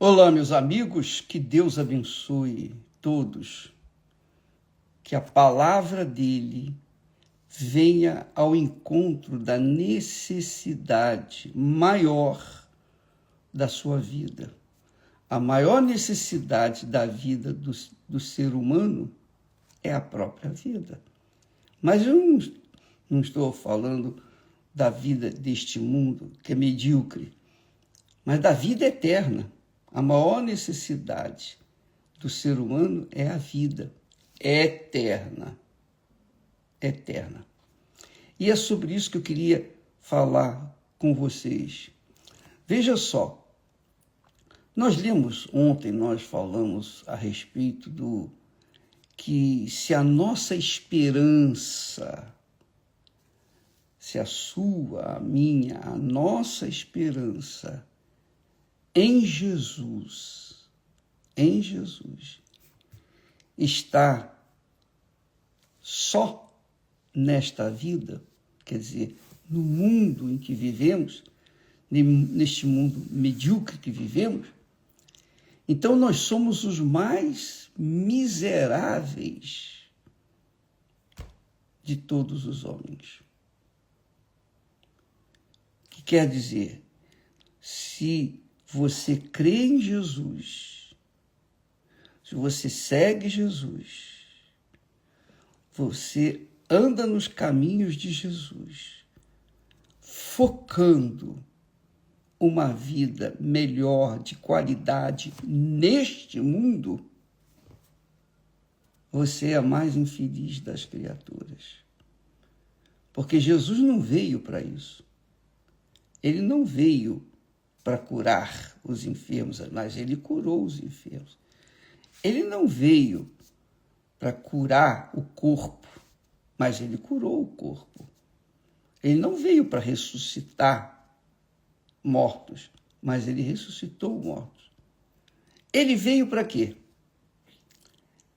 Olá, meus amigos, que Deus abençoe todos, que a palavra dele venha ao encontro da necessidade maior da sua vida. A maior necessidade da vida do ser humano é a própria vida. Mas eu não estou falando da vida deste mundo, que é medíocre, mas da vida eterna. A maior necessidade do ser humano é a vida eterna. Eterna. E é sobre isso que eu queria falar com vocês. Veja só, nós falamos a respeito do que se a nossa esperança, se a sua, a minha, a nossa esperança em Jesus está só nesta vida, quer dizer, no mundo em que vivemos, neste mundo medíocre que vivemos, então nós somos os mais miseráveis de todos os homens. O que quer dizer? Se você crê em Jesus, se você segue Jesus, você anda nos caminhos de Jesus, focando uma vida melhor, de qualidade neste mundo, você é a mais infeliz das criaturas. Porque Jesus não veio para isso. Ele não veio para curar os enfermos, mas ele curou os enfermos. Ele não veio para curar o corpo, mas ele curou o corpo. Ele não veio para ressuscitar mortos, mas ele ressuscitou mortos. Ele veio para quê?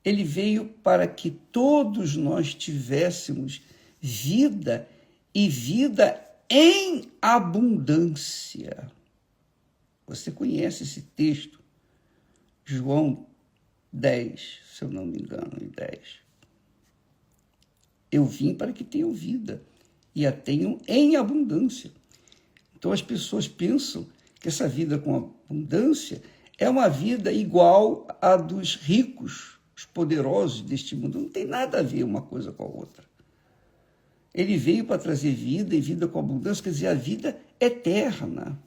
Ele veio para que todos nós tivéssemos vida e vida em abundância. Você conhece esse texto, João 10, se eu não me engano, 10. Eu vim para que tenham vida e a tenham em abundância. Então as pessoas pensam que essa vida com abundância é uma vida igual à dos ricos, os poderosos deste mundo. Não tem nada a ver uma coisa com a outra. Ele veio para trazer vida e vida com abundância, quer dizer, a vida eterna.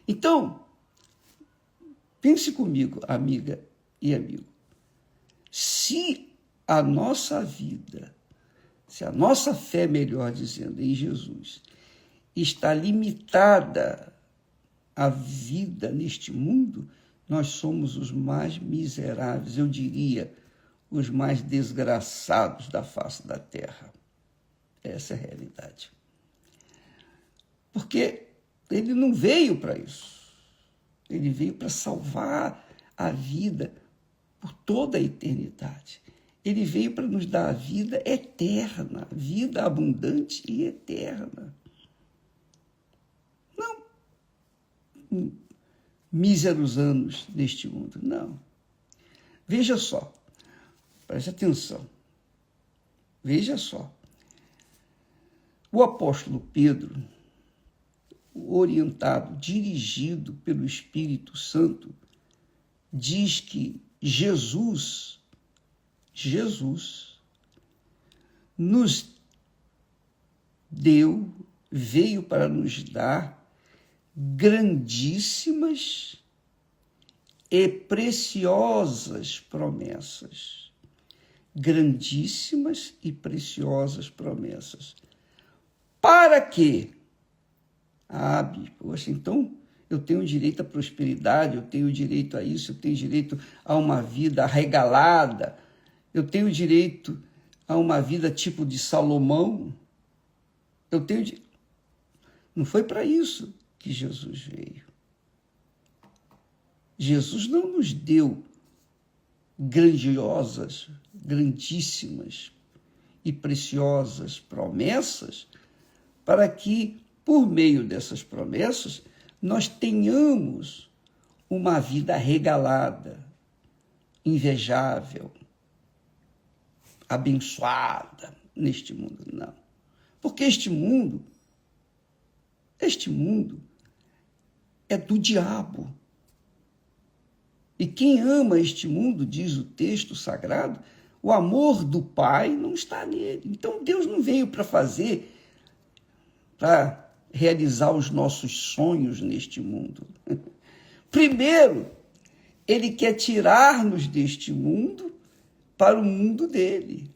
Então, pense comigo, amiga e amigo. Se a nossa vida, se a nossa fé, melhor dizendo, em Jesus, está limitada à vida neste mundo, nós somos os mais miseráveis, eu diria, os mais desgraçados da face da terra. Essa é a realidade. Porque ele não veio para isso. Ele veio para salvar a vida por toda a eternidade. Ele veio para nos dar a vida eterna, vida abundante e eterna. Não míseros anos neste mundo, não. Veja só, preste atenção. Veja só. O apóstolo Pedro, orientado, dirigido pelo Espírito Santo, diz que Jesus nos veio para nos dar grandíssimas e preciosas promessas. Grandíssimas e preciosas promessas. Para quê? Poxa, então eu tenho direito à prosperidade, eu tenho direito a isso, eu tenho direito a uma vida arregalada, eu tenho direito a uma vida tipo de Salomão. Não foi para isso que Jesus veio. Jesus não nos deu grandiosas, grandíssimas e preciosas promessas para que, por meio dessas promessas, nós tenhamos uma vida regalada, invejável, abençoada neste mundo, não. Porque este mundo é do diabo. E quem ama este mundo, diz o texto sagrado, o amor do Pai não está nele. Então Deus não veio para realizar os nossos sonhos neste mundo. Primeiro, ele quer tirar-nos deste mundo para o mundo dele.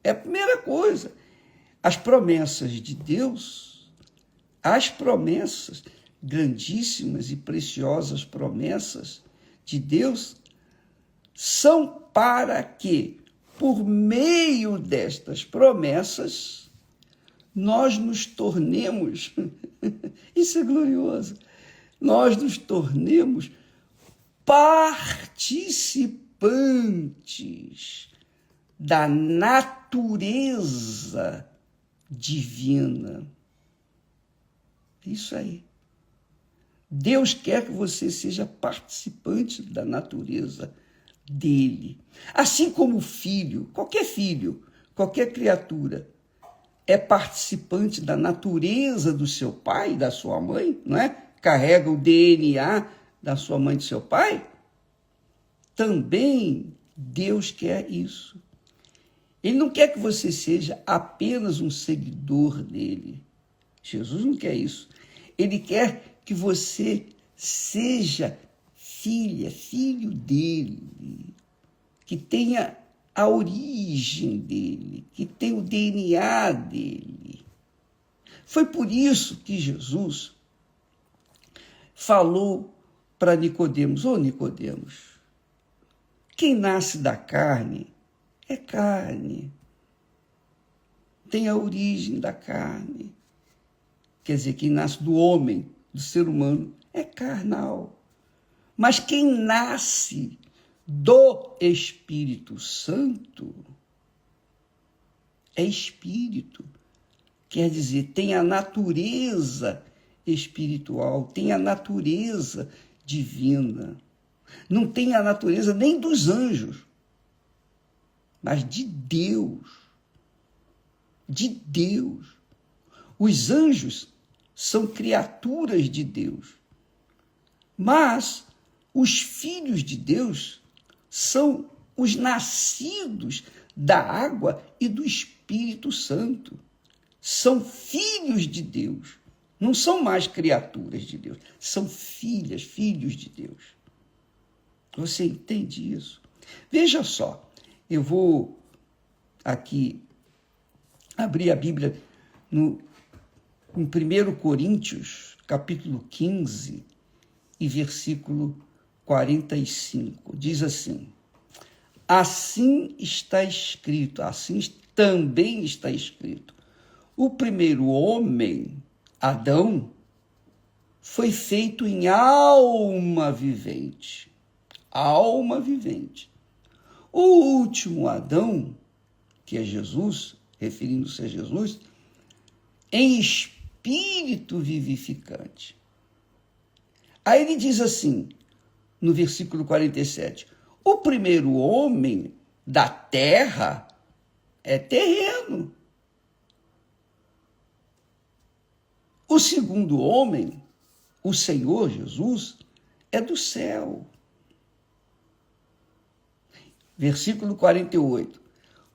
É a primeira coisa. As promessas de Deus, as promessas, grandíssimas e preciosas promessas de Deus, são para que, por meio destas promessas, nós nos tornemos, isso é glorioso, nós nos tornemos participantes da natureza divina. Isso aí. Deus quer que você seja participante da natureza dele. Assim como o filho, qualquer criatura, é participante da natureza do seu pai e da sua mãe, não é? Carrega o DNA da sua mãe e do seu pai. Também Deus quer isso. Ele não quer que você seja apenas um seguidor dele. Jesus não quer isso. Ele quer que você seja filho dele, que tenha a origem dele, que tenha o DNA dele. Foi por isso que Jesus falou para Nicodemos: ô Nicodemos, quem nasce da carne é carne, tem a origem da carne. Quer dizer, quem nasce do homem, do ser humano, é carnal. Mas quem nasce do Espírito Santo é espírito. Quer dizer, tem a natureza espiritual, tem a natureza divina. Não tem a natureza nem dos anjos, mas de Deus. De Deus. Os anjos são criaturas de Deus. Mas os filhos de Deus são os nascidos da água e do Espírito Santo. São filhos de Deus. Não são mais criaturas de Deus. São filhos de Deus. Você entende isso? Veja só, eu vou aqui abrir a Bíblia em 1 Coríntios, capítulo 15, e versículo 45. Diz assim: assim está escrito, assim também está escrito, o primeiro homem, Adão, foi feito em alma vivente. Alma vivente. O último Adão, que é Jesus, referindo-se a Jesus, em espírito vivificante. Aí ele diz assim, no versículo 47, o primeiro homem da terra é terreno. O segundo homem, o Senhor Jesus, é do céu. Versículo 48.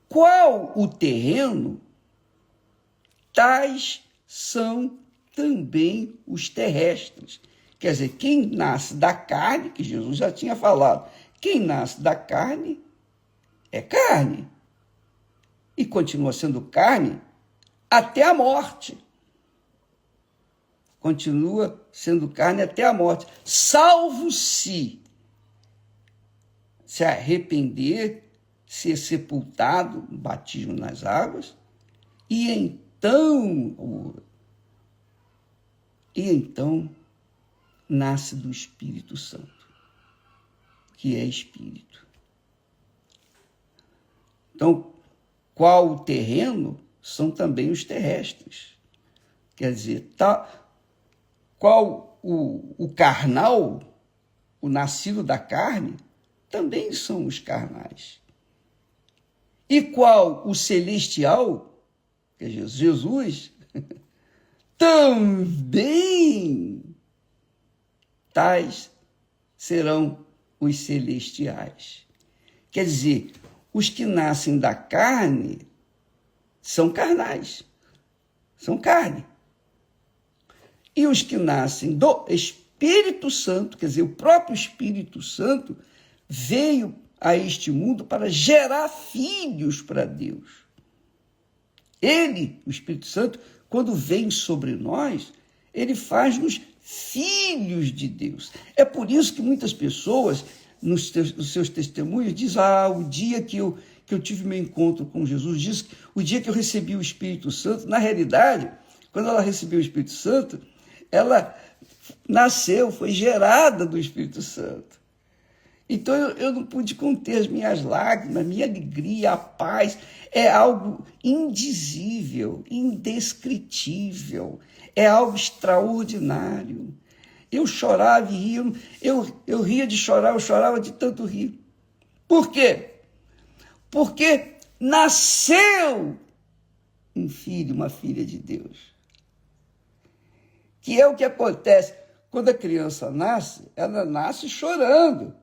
Qual o terreno, tais são também os terrestres. Quer dizer, quem nasce da carne, que Jesus já tinha falado, quem nasce da carne é carne. E continua sendo carne até a morte. Continua sendo carne até a morte. Salvo se arrepender, ser sepultado, batismo nas águas, e então nasce do Espírito Santo, que é Espírito. Então, qual o terreno são também os terrestres. Quer dizer, qual o carnal o nascido da carne, também são os carnais. E qual o celestial, que é Jesus, também tais serão os celestiais. Quer dizer, os que nascem da carne são carnais, são carne. E os que nascem do Espírito Santo, quer dizer, o próprio Espírito Santo, veio a este mundo para gerar filhos para Deus. Ele, o Espírito Santo, quando vem sobre nós, ele faz-nos filhos de Deus. É por isso que muitas pessoas, nos seus testemunhos, dizem, o dia que eu tive meu encontro com Jesus, diz o dia que eu recebi o Espírito Santo. Na realidade, quando ela recebeu o Espírito Santo, ela nasceu, foi gerada do Espírito Santo. Então eu não pude conter as minhas lágrimas, minha alegria, a paz. É algo indizível, indescritível, é algo extraordinário. Eu chorava e ria, eu ria de chorar, eu chorava de tanto rir. Por quê? Porque nasceu um filho, uma filha de Deus. Que é o que acontece quando a criança nasce, ela nasce chorando.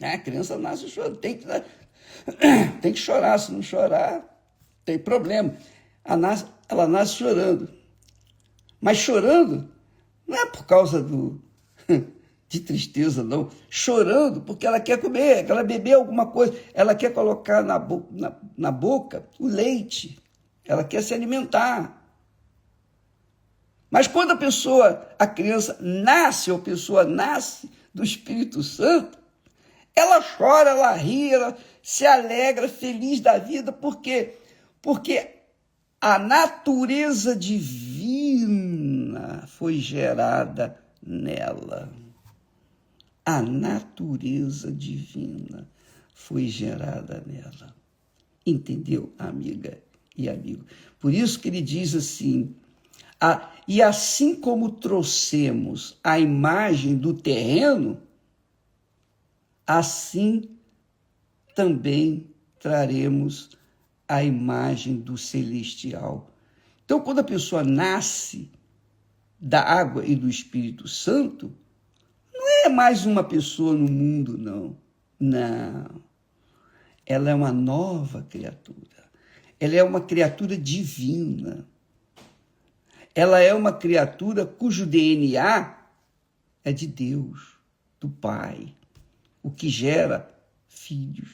A criança nasce chorando, tem que chorar, se não chorar, tem problema. Ela nasce chorando. Mas chorando não é por causa de tristeza, não. Chorando porque ela quer comer, ela beber alguma coisa, ela quer colocar na boca o leite, ela quer se alimentar. Mas quando a criança nasce, ou a pessoa nasce do Espírito Santo, ela chora, ela ri, ela se alegra, feliz da vida. Por quê? Porque a natureza divina foi gerada nela. A natureza divina foi gerada nela. Entendeu, amiga e amigo? Por isso que ele diz assim, e assim como trouxemos a imagem do terreno, assim também traremos a imagem do celestial. Então, quando a pessoa nasce da água e do Espírito Santo, não é mais uma pessoa no mundo, não. Não. Ela é uma nova criatura. Ela é uma criatura divina. Ela é uma criatura cujo DNA é de Deus, do Pai, o que gera filhos.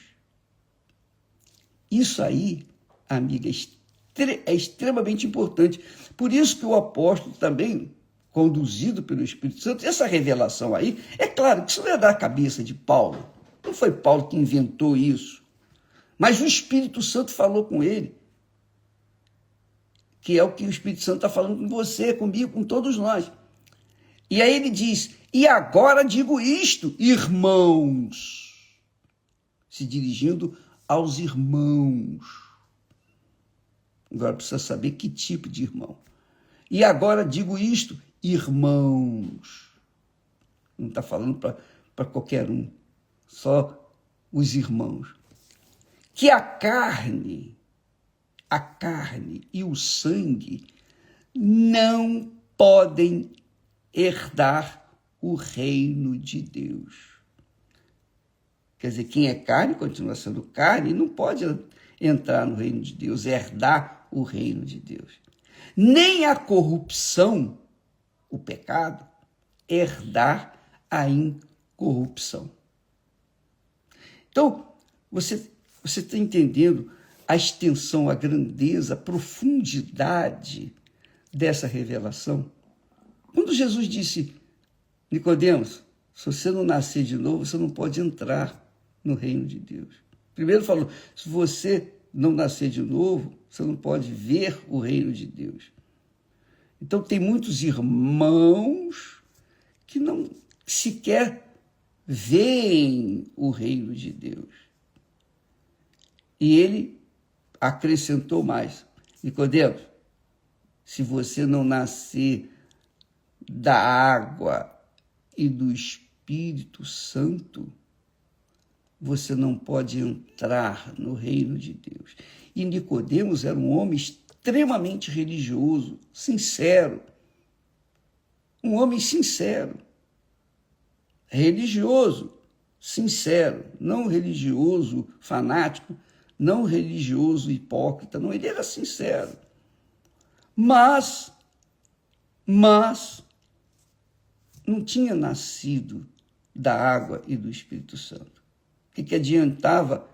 Isso aí, amiga, é extremamente importante. Por isso que o apóstolo também, conduzido pelo Espírito Santo, essa revelação aí, é claro que isso não é da cabeça de Paulo. Não foi Paulo que inventou isso. Mas o Espírito Santo falou com ele. Que é o que o Espírito Santo está falando com você, comigo, com todos nós. E aí ele diz, e agora digo isto, irmãos, se dirigindo aos irmãos. Agora precisa saber que tipo de irmão. E agora digo isto, irmãos. Não está falando para qualquer um, só os irmãos. Que a carne e o sangue não podem herdar o reino de Deus. Quer dizer, quem é carne continua sendo carne e não pode entrar no reino de Deus, herdar o reino de Deus. Nem a corrupção, o pecado, herdar a incorrupção. Então, você está entendendo a extensão, a grandeza, a profundidade dessa revelação? Quando Jesus disse, Nicodemos, se você não nascer de novo, você não pode entrar no reino de Deus. Primeiro falou, se você não nascer de novo, você não pode ver o reino de Deus. Então tem muitos irmãos que não sequer veem o reino de Deus. E ele acrescentou mais, Nicodemos, se você não nascer da água e do Espírito Espírito Santo, você não pode entrar no reino de Deus. E Nicodemos era um homem extremamente religioso, sincero. Um homem sincero, religioso, sincero, não religioso fanático, não religioso hipócrita, não, ele era sincero. Mas não tinha nascido da água e do Espírito Santo. O que adiantava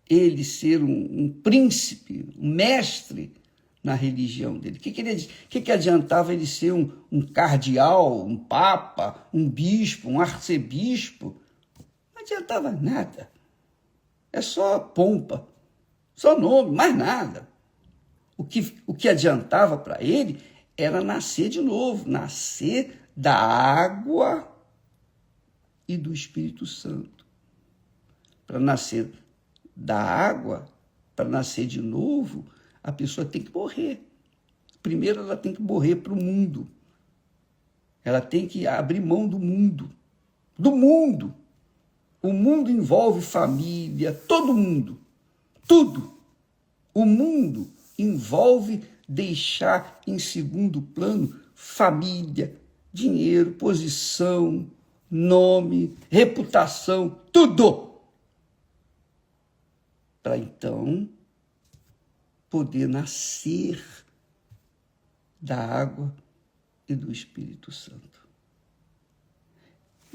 ele ser um príncipe, um mestre na religião dele? O que adiantava ele ser um cardeal, um papa, um bispo, um arcebispo? Não adiantava nada. É só pompa, só nome, mais nada. O que adiantava para ele era nascer de novo, nascer da água e do Espírito Santo. Para nascer da água, para nascer de novo, a pessoa tem que morrer. Primeiro ela tem que morrer para o mundo. Ela tem que abrir mão do mundo. Do mundo. O mundo envolve família, todo mundo. Tudo. O mundo envolve deixar em segundo plano família, dinheiro, posição, nome, reputação, tudo. Para então poder nascer da água e do Espírito Santo.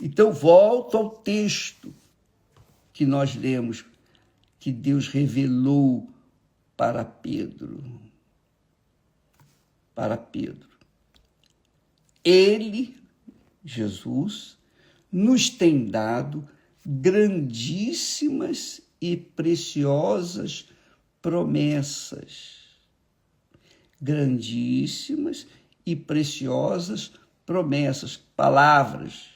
Então, volto ao texto que nós lemos, que Deus revelou para Pedro. Para Pedro. Ele, Jesus, nos tem dado grandíssimas e preciosas promessas. Grandíssimas e preciosas promessas, palavras,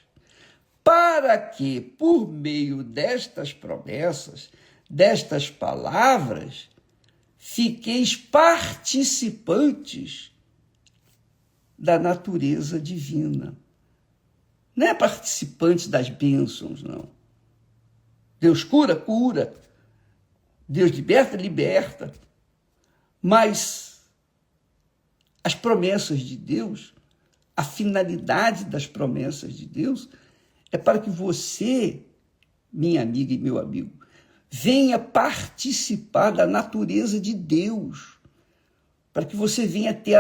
para que, por meio destas promessas, destas palavras, fiqueis participantes da natureza divina. Não é participante das bênçãos, não. Deus cura, cura. Deus liberta, liberta. Mas as promessas de Deus, a finalidade das promessas de Deus, é para que você, minha amiga e meu amigo, venha participar da natureza de Deus, para que você venha ter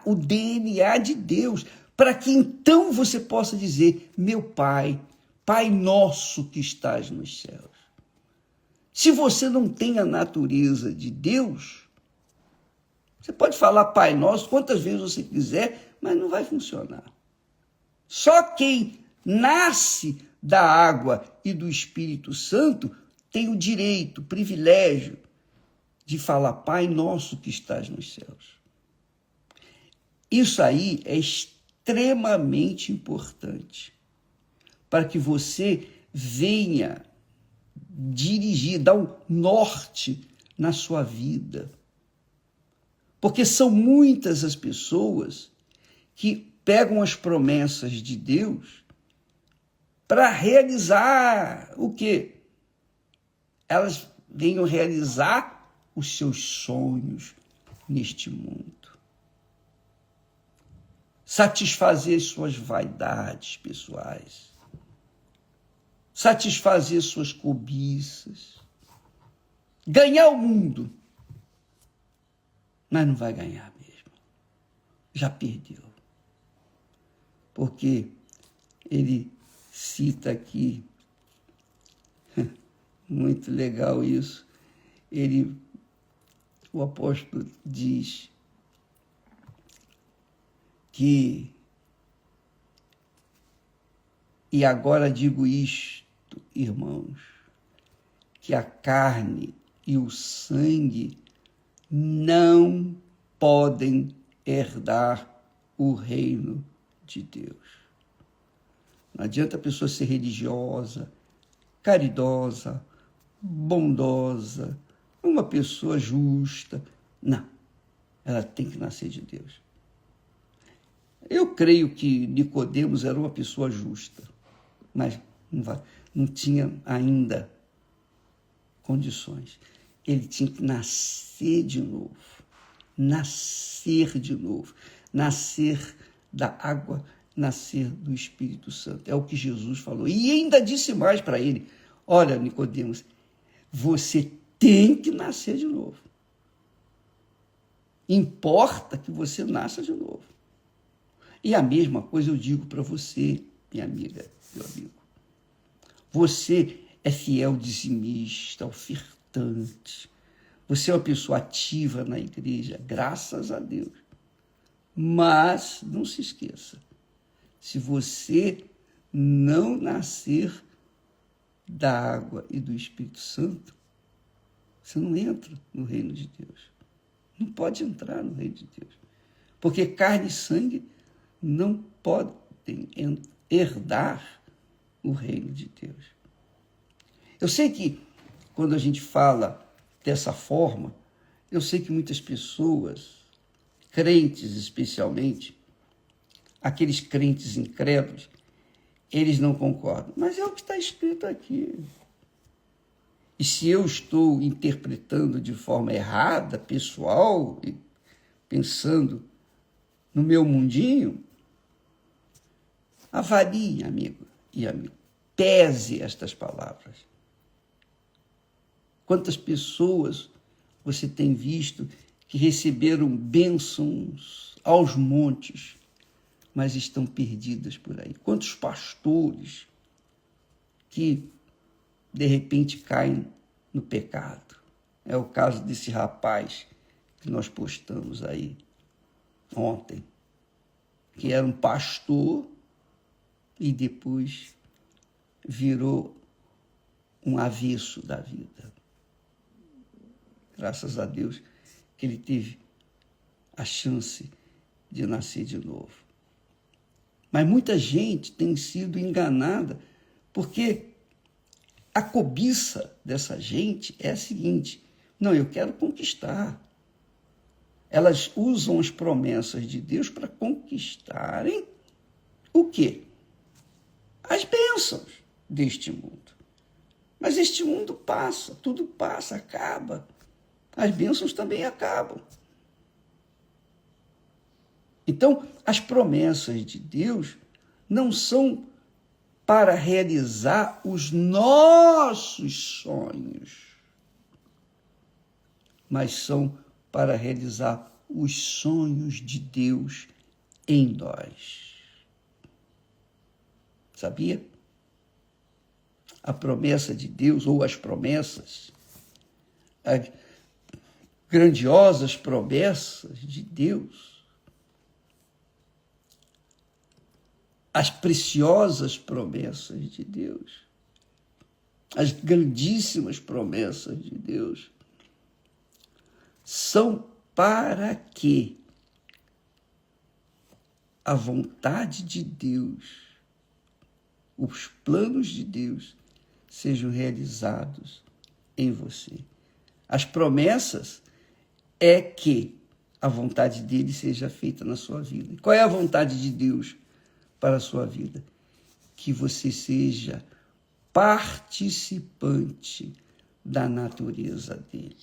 o DNA de Deus, para que então você possa dizer: meu Pai, Pai nosso que estás nos céus. Se você não tem a natureza de Deus, você pode falar Pai nosso quantas vezes você quiser, mas não vai funcionar. Só quem nasce da água e do Espírito Santo tem o direito, o privilégio de falar Pai nosso que estás nos céus. Isso aí é extremamente importante para que você venha dirigir, dar um norte na sua vida. Porque são muitas as pessoas que pegam as promessas de Deus para realizar o quê? Elas venham realizar os seus sonhos neste mundo. Satisfazer suas vaidades pessoais. Satisfazer suas cobiças. Ganhar o mundo. Mas não vai ganhar mesmo. Já perdeu. Porque ele cita aqui, muito legal isso, o apóstolo diz que, e agora digo isto, irmãos, que a carne e o sangue não podem herdar o reino de Deus. Não adianta a pessoa ser religiosa, caridosa, bondosa, uma pessoa justa. Não, ela tem que nascer de Deus. Eu creio que Nicodemos era uma pessoa justa, mas não tinha ainda condições. Ele tinha que nascer de novo. Nascer de novo. Nascer da água, nascer do Espírito Santo. É o que Jesus falou. E ainda disse mais para ele: olha, Nicodemos, você tem que nascer de novo. Importa que você nasça de novo. E a mesma coisa eu digo para você, minha amiga, meu amigo. Você é fiel dizimista, ofertante. Você é uma pessoa ativa na igreja, graças a Deus. Mas não se esqueça, se você não nascer da água e do Espírito Santo, você não entra no reino de Deus. Não pode entrar no reino de Deus. Porque carne e sangue não podem herdar o reino de Deus. Eu sei que quando a gente fala dessa forma, eu sei que muitas pessoas, crentes especialmente, aqueles crentes incrédulos, eles não concordam. Mas é o que está escrito aqui. E se eu estou interpretando de forma errada, pessoal, e pensando no meu mundinho, avalie, amigo e amigo, pese estas palavras. Quantas pessoas você tem visto que receberam bênçãos aos montes, mas estão perdidas por aí? Quantos pastores que, de repente, caem no pecado? É o caso desse rapaz que nós postamos aí ontem, que era um pastor e depois virou um avesso da vida. Graças a Deus que ele teve a chance de nascer de novo. Mas muita gente tem sido enganada, porque a cobiça dessa gente é a seguinte: não, eu quero conquistar. Elas usam as promessas de Deus para conquistarem o quê? As bênçãos deste mundo. Mas este mundo passa, tudo passa, acaba. As bênçãos também acabam. Então, as promessas de Deus não são para realizar os nossos sonhos, mas são para realizar os sonhos de Deus em nós. Sabia? A promessa de Deus, ou as promessas, as grandiosas promessas de Deus, as preciosas promessas de Deus, as grandíssimas promessas de Deus, são para que a vontade de Deus, os planos de Deus sejam realizados em você. As promessas é que a vontade dele seja feita na sua vida. Qual é a vontade de Deus para a sua vida? Que você seja participante da natureza dele.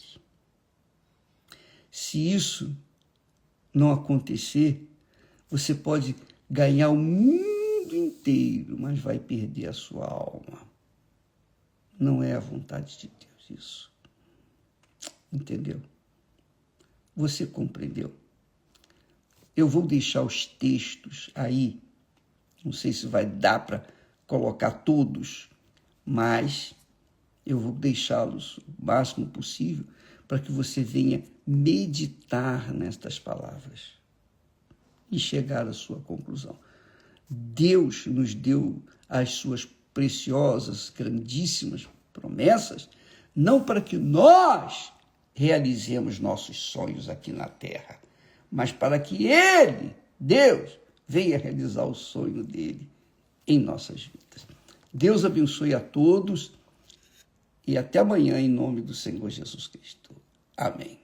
Se isso não acontecer, você pode ganhar o mundo inteiro, mas vai perder a sua alma. Não é a vontade de Deus isso. Entendeu? Você compreendeu? Eu vou deixar os textos aí, não sei se vai dar para colocar todos, mas eu vou deixá-los o máximo possível para que você venha meditar nestas palavras e chegar à sua conclusão. Deus nos deu as suas preciosas, grandíssimas promessas, não para que nós realizemos nossos sonhos aqui na terra, mas para que Ele, Deus, venha realizar o sonho dele em nossas vidas. Deus abençoe a todos e até amanhã em nome do Senhor Jesus Cristo. Amém.